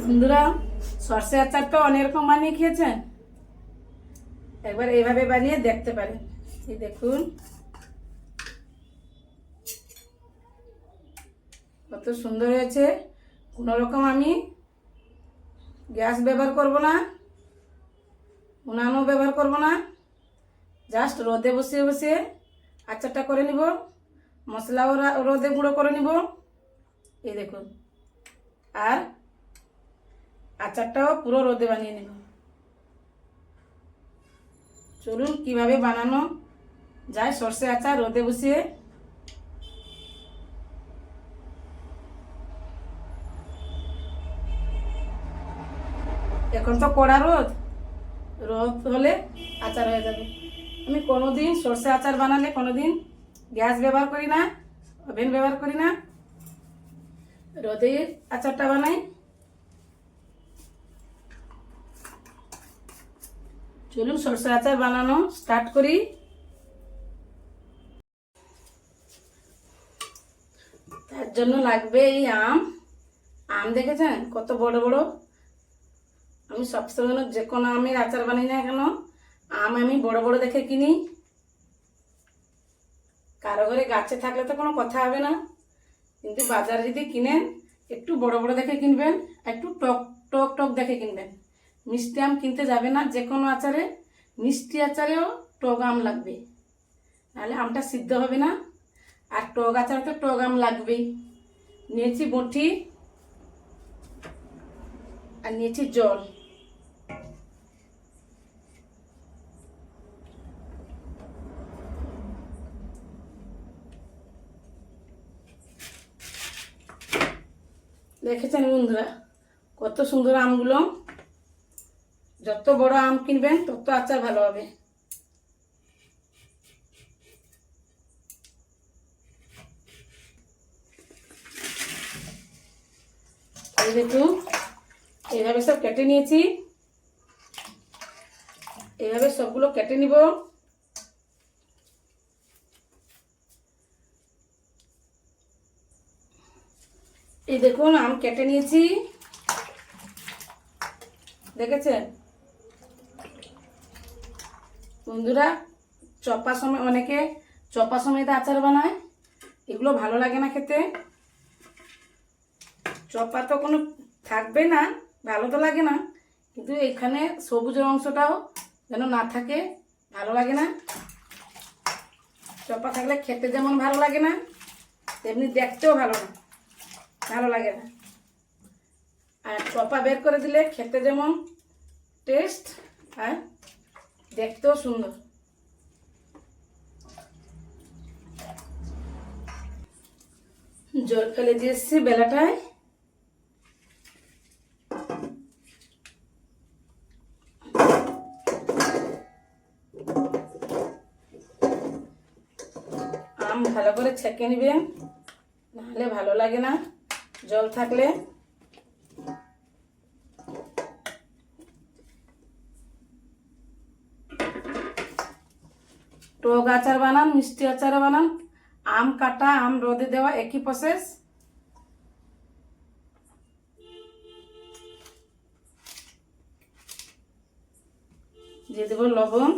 বন্ধুরা, সর্ষে আচার তো অনেক রকম বানিয়ে খেয়েছেন, একবার এইভাবে বানিয়ে দেখতে পারেন। এই দেখুন কত সুন্দর হয়েছে। কোনো রকম আমি গ্যাস ব্যবহার করব না, উনানও ব্যবহার করব না, জাস্ট রোদে বসিয়ে বসিয়ে আচারটা করে নিব। মশলাও রোদে গুঁড়ো করে নিব, এই দেখুন। আর আচারটাও পুরো রোদে বানিয়ে নেব। চলুন কিভাবে বানানো যায় সর্ষে আচার রোদে বসিয়ে। এখন তো কড়া রোদ, রোদ হলে আচার হয়ে যাবে। আমি কোনোদিন সর্ষে আচার বানালে কোনোদিন গ্যাস ব্যবহার করি না, ওভেন ব্যবহার করি না, রোদে আচারটা বানাই। চলুন সর্ষে আচার বানানো স্টার্ট করি। তার জন্য লাগবে এই আম। আম দেখেছেন কত বড় বড়। আমি সবসময় যে কোনো আমের আচার বানাই না কেন, আম আমি বড় বড় দেখে কিনি। কারো ঘরে গাছে থাকলে তো কোনো কথা হবে না, কিন্তু বাজারে যদি কিনেন একটু বড় বড় দেখে কিনবেন, একটু টক টক টক দেখে কিনবেন। মিষ্টি আম কিনতে যাবে না। যে কোনো আচারে, মিষ্টি আচারেও টক আম লাগবে, নাহলে আমটা সিদ্ধ হবে না। আর টক আচারে তো টক আম লাগবেই। নিয়েছি বঁটি আর নিয়েছি জল। দেখেছেন বন্ধুরা কত সুন্দর আমগুলো। যত বড় আম কিনবেন তত আচার ভালো হবে। এই দেখুন এইভাবে সব কেটে নিয়েছি। এইভাবে সবগুলো কেটে নিব। এই দেখুন আম কেটে নিয়েছি, দেখেছেন বন্ধুরা। চপা সময় অনেকে চপা সমেত আচার বানায়, এগুলো ভালো লাগে না খেতে। চপা তো কোনো থাকবে না, ভালো তো লাগে না, কিন্তু এখানে সবুজের অংশটাও যেন না থাকে, ভালো লাগে না। চপা থাকলে খেতে যেমন ভালো লাগে না, তেমনি দেখতেও ভালো লাগে না। আর চপা বের করে দিলে খেতে যেমন টেস্ট, আর দেখতেও সুন্দর। জল ফেলে দিয়েছি বেলাটায়। আম ভালো করে ছেঁকে নেবেন, নাহলে ভালো লাগে না জল থাকলে। টক আচার বানান, মিষ্টি আচার বানান, আম কাটা আম রোদে দেওয়া একই প্রসেস। দিয়ে দেবো লবণ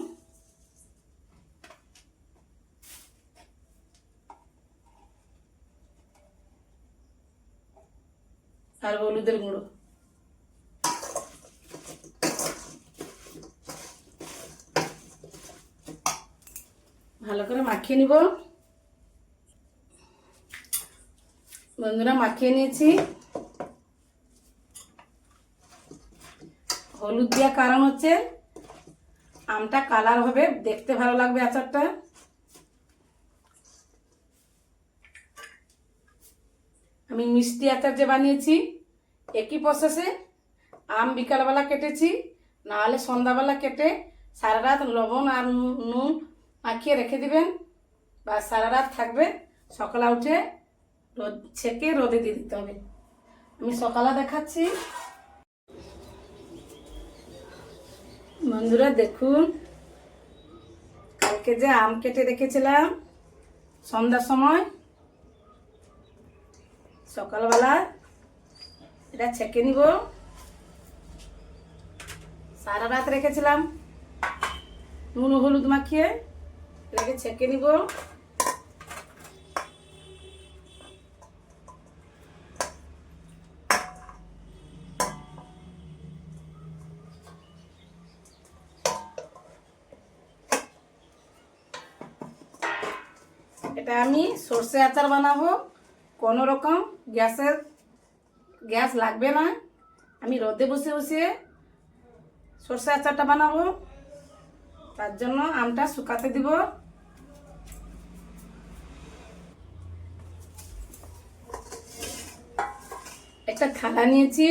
আর হলুদের গুঁড়ো। ভালো করে মাখিয়ে নিব। বন্ধুরা মাখিয়ে নিয়েছি। হলুদ দেওয়ার কারণ হচ্ছে আমটা কালার হবে, দেখতে ভালো লাগবে আচারটা। আমি মিষ্টি আচার যে বানিয়েছি একই প্রসেসে। আম বিকালবেলা কেটেছি, নাহলে সন্ধ্যাবেলা কেটে সারা রাত লবণ আর নুন মাখিয়ে রেখে দিবেন, বা সারা রাত থাকবে। সকালে উঠে রোদ ছেঁকে রোদে দিয়ে দিতে হবে। আমি সকালে দেখাচ্ছি। বন্ধুরা দেখুন, কালকে যে আম কেটে রেখেছিলাম সন্ধ্যার সময়, সকালবেলা এটা ছেঁকে নিব। সারা রাত রেখেছিলাম নুন হলুদ মাখিয়ে, এটাকে ছেঁকে নিব। এটা আমি সর্ষে আচার বানাবো, কোনো রকম গ্যাস লাগবে না। আমি রোদে বসে বসে সর্ষে আচারটা বানাবো, তার জন্য আমটা শুকাতে দিব। একটা থালা নিয়েছি,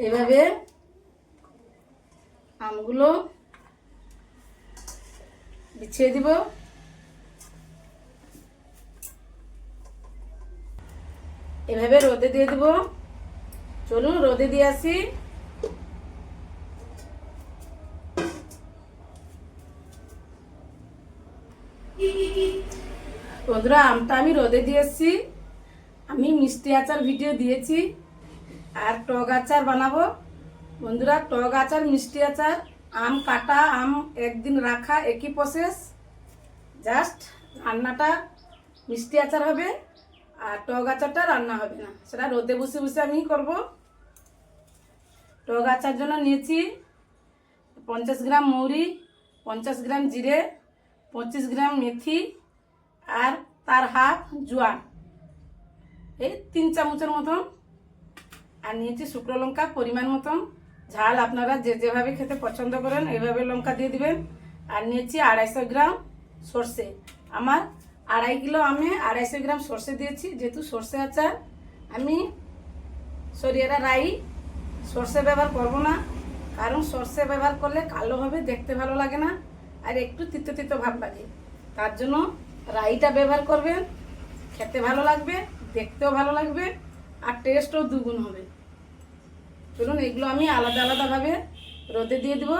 এভাবে আমগুলো বিছিয়ে দিব। এভাবে রোদে দিয়ে দিব। চলুন রোদে দিয়ে আসি। বন্ধুরা, আমটা আমি রোদে দিয়েছি। আমি মিষ্টি আচার ভিডিও দিয়েছি, আর টক আচার বানাবো। বন্ধুরা, টক আচার মিষ্টি আচার, আম কাটা আম একদিন রাখা, একই প্রসেস। জাস্ট রান্নাটা মিষ্টি আচার হবে, আর টক আচারটা রান্না হবে না, সেটা রোদে বসে বসে আমি করব। টক আচার জন্য নিয়েছি 50 গ্রাম মৌরি, 50 গ্রাম জিরে, 25 গ্রাম মেথি, আর তার হাফ জোয়ান, এই 3 চামচের মতন। আর নিয়েছি শুকনো লঙ্কা পরিমাণ মতন, ঝাল আপনারা যেভাবে খেতে পছন্দ করেন এইভাবে লঙ্কা দিয়ে দিবেন। আর নিয়েছি 250 গ্রাম সর্ষে। আমার 2.5 কিলো আমে 250 গ্রাম সর্ষে দিয়েছি, যেহেতু সর্ষে আচার। আমি সরিয়েরা রাই সর্ষে ব্যবহার করব না, কারণ সর্ষে ব্যবহার করলে কালো হবে, দেখতে ভালো লাগে না, আর একটু তিতো তিতো ভাব লাগে। তার জন্য রাইটা ব্যবহার করবেন, খেতে ভালো লাগবে, দেখতেও ভালো লাগবে, আর টেস্টও দুগুণ হবে। চলুন এগুলো আমি আলাদা আলাদাভাবে রোদে দিয়ে দিব,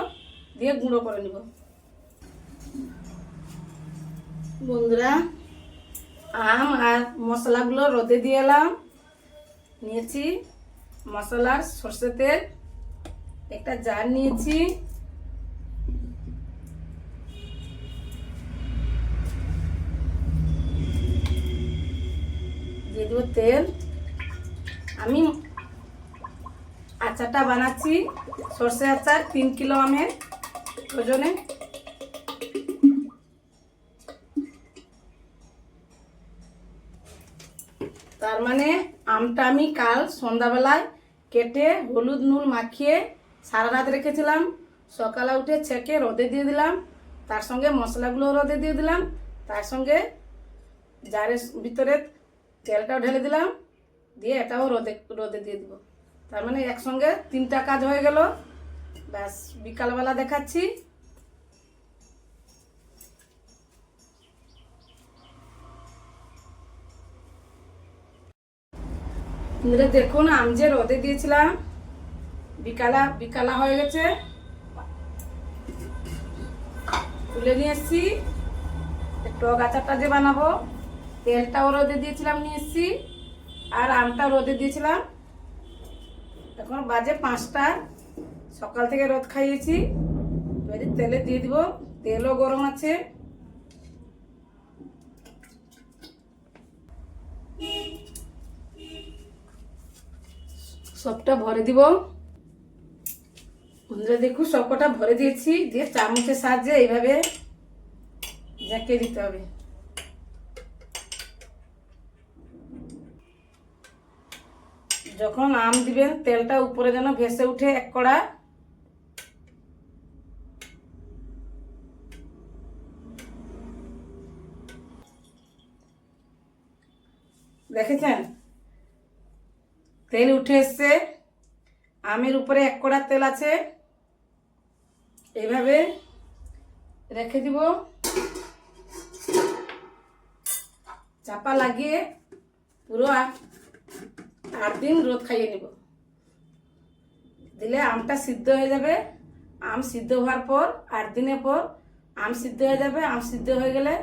দিয়ে গুঁড়ো করে নিব। বন্ধুরা, আম আর মশলাগুলো রোদে দিয়ে এলাম। নিয়েছি মশলার সর্ষে তেল, একটা জার নিয়েছি, দিয়ে দেবো তেল। আমি আচারটা বানাচ্ছি, সর্ষে আচার 3 কিলো আমের ওজনে। তার মানে আমটা আমি কাল সন্ধ্যাবেলায় কেটে হলুদ নুন মাখিয়ে সারা রাত রেখেছিলাম। সকালে উঠে ছেঁকে রোদে দিয়ে দিলাম, তার সঙ্গে মশলাগুলো রোদে দিয়ে দিলাম, তার সঙ্গে জারের ভিতরে তেলটাও ঢেলে দিলাম, দিয়ে এটাও রোদে দিয়ে দিব। তার মানে একসঙ্গে 3টা কাজ হয়ে গেল। ব্যাস, বিকালবেলা দেখাচ্ছি। দেখুন, আম যে রোদে দিয়েছিলাম বিকালা হয়ে গেছে, তুলে নিয়ে এসছি। টক আচারটা যে বানাবো, তেলটাও রোদে দিয়েছিলাম নিয়ে এসছি, আর আমটাও রোদে দিয়েছিলাম। এখন বাজে 5টা, সকাল থেকে রোদ খাইয়েছি। এবারে তেলে দিয়ে দিব, তেলও গরম আছে। সবটা ভরে দিব। বন্ধুরা দেখুন, সবকটা ভরে দিয়েছি, দিয়ে চামচের সাহায্যে এইভাবে ঝাঁকিয়ে দিতে হবে। যখন আম দিবেন, তেলটা উপরে যেন ভেসে উঠে এক কড়া। দেখেছেন, তেল উঠে এসছে, আমের উপরে এক কড়া তেল আছে। এইভাবে রেখে দিব, চাপা লাগিয়ে পুরো 8 দিন রোদ খাইয়ে নিব। দিলে আমটা সিদ্ধ হয়ে যাবে। আম সিদ্ধ হওয়ার পর 8 দিনের পর আম সিদ্ধ হয়ে যাবে। আম সিদ্ধ হয়ে গেলে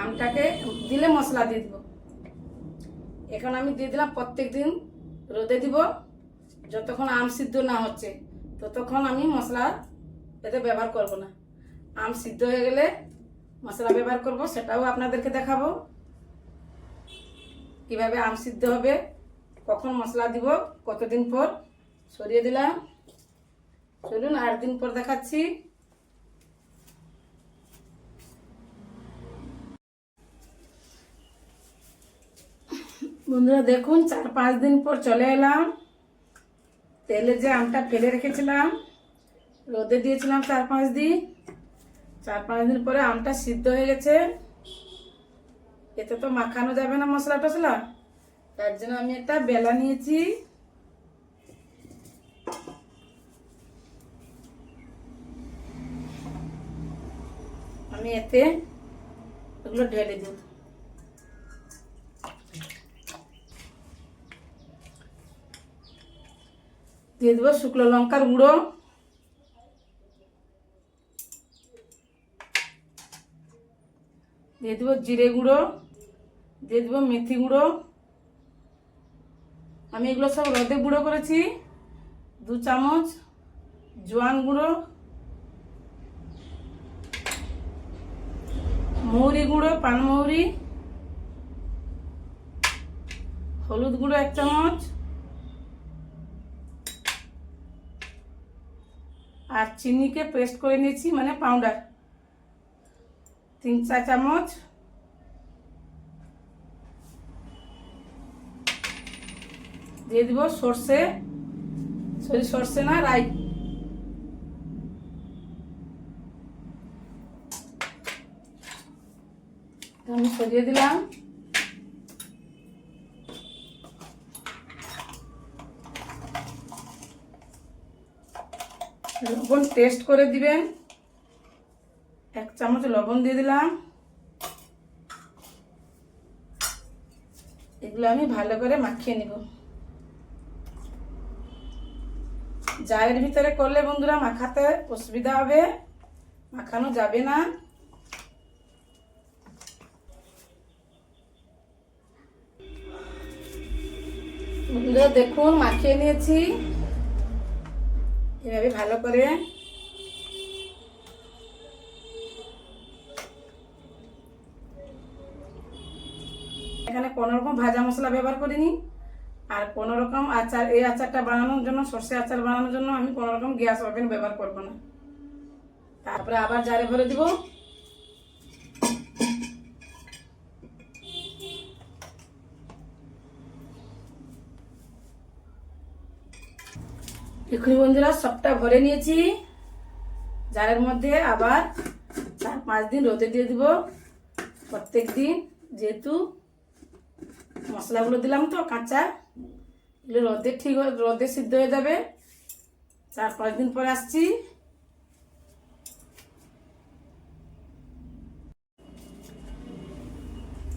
আমটাকে দিলে মশলা দিয়ে দিব। এখন আমি দিয়ে দিলাম, প্রত্যেক দিন রোদে দিব যতক্ষণ আম সিদ্ধ না হচ্ছে। ততক্ষণ আমি মশলা এতে ব্যবহার করব না। আম সিদ্ধ হয়ে গেলে মশলা ব্যবহার করব, সেটাও আপনাদেরকে দেখাবো কিভাবে আম সিদ্ধ হবে, কখন মশলা দিব, কতদিন পর। সরিয়ে দিলাম, চলুন 8 দিন পর দেখাচ্ছি। বন্ধুরা দেখুন, 4-5 দিন পর চলে এলাম। তেলে যে আমটা ফেলে রেখেছিলাম, রোদে দিয়েছিলাম 4-5 দিন, 4-5 দিন পরে আমটা সিদ্ধ হয়ে গেছে। এতে তো মাখানো যাবে না মশলা টশলা, তার জন্য আমি একটা বেলা নিয়েছি। আমি এতে এগুলো ঢেলে দেব। দিয়ে দেবো শুকনো লঙ্কার গুঁড়ো, দিয়ে দেবো জিরে গুঁড়ো, দিয়ে দেবো মেথি গুঁড়ো। আমি এগুলো সব রোদে গুঁড়ো করেছি। 2 চামচ জোয়ান গুঁড়ো, মৌরি গুঁড়ো, পানমৌরি, হলুদ গুঁড়ো 1 চামচ, আর চিনিকে পেস্ট করে নিয়েছি মানে পাউডার 3-4 চামচ। দিয়ে দিব সর্ষে, সর্ষে না রাই। আমি সরিয়ে দিলাম। লবণ টেস্ট করে দিবেন, 1 চামচ লবণ দিয়ে দিলাম। এগুলো আমি ভালো করে মাখিয়ে নিব। জারের ভিতরে করলে বন্ধুরা মাখাতে অসুবিধা হবে, মাখানো যাবে না। বন্ধুরা দেখুন, মাখিয়ে নিয়েছি এভাবে ভালো করে। এখানে কোনো রকম ভাজা মশলা ব্যবহার করিনি, আর কোনো রকম আচার, এই আচারটা বানানোর জন্য, সর্ষে আচার বানানোর জন্য আমি কোনো রকম গ্যাস ওভেন ব্যবহার করব না। তারপরে আবার জারে ভরে দিব। দেখুন বন্ধুরা, সবটা ভরে নিয়েছি জারের মধ্যে। আবার 4-5 দিন রোদে দিয়ে দিব প্রত্যেক দিন, যেহেতু মশলাগুলো দিলাম তো কাঁচা, এগুলো রোদে ঠিক রোদে সিদ্ধ হয়ে যাবে। 4-5 দিন পর আসছি।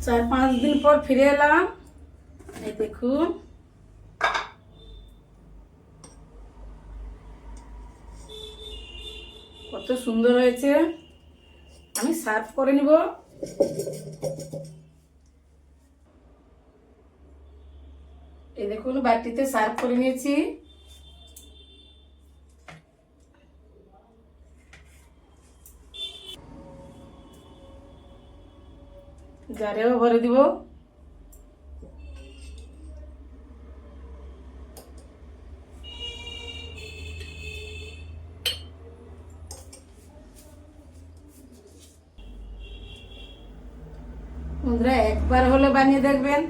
চার 5 দিন পর ফিরে এলাম। এই দেখুন, কত সুন্দর হয়েছে। আমি সার্ভ করে নিব। এই দেখুন, বাটিতে সার্ভ করে নিয়েছি। জারেও ভরে দিব। বন্ধুরা একবার হলে বানিয়ে দেখবেন,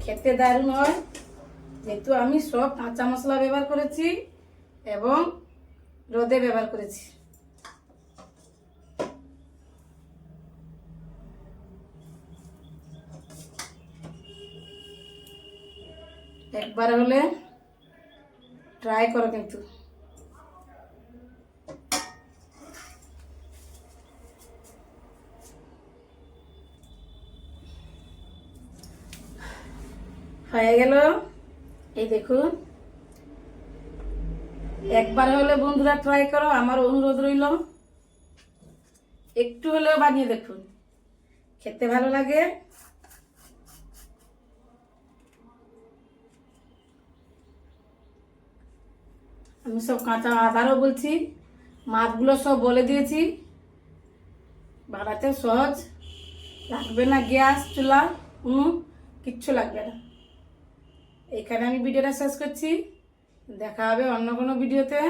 খেতে দারুণ হয়। যেহেতু আমি সব কাঁচা মশলা ব্যবহার করেছি এবং রোদে ব্যবহার করেছি। একবার হলে ট্রাই করো কিন্তু। হয়ে গেল। এই দেখুন, একবার হলে বন্ধুরা ট্রাই করো, আমার অনুরোধ রইল। একটু হলেও বানিয়ে দেখুন, খেতে ভালো লাগে। আমি সব কাঁচা আদারও বলছি, মাপগুলো সব বলে দিয়েছি। বানাতে সহজ, লাগবে না গ্যাস চুলা, কোনো কিচ্ছু লাগবে না। এখানে আমি ভিডিওটা শেষ করছি, দেখা হবে অন্য কোনো ভিডিওতে।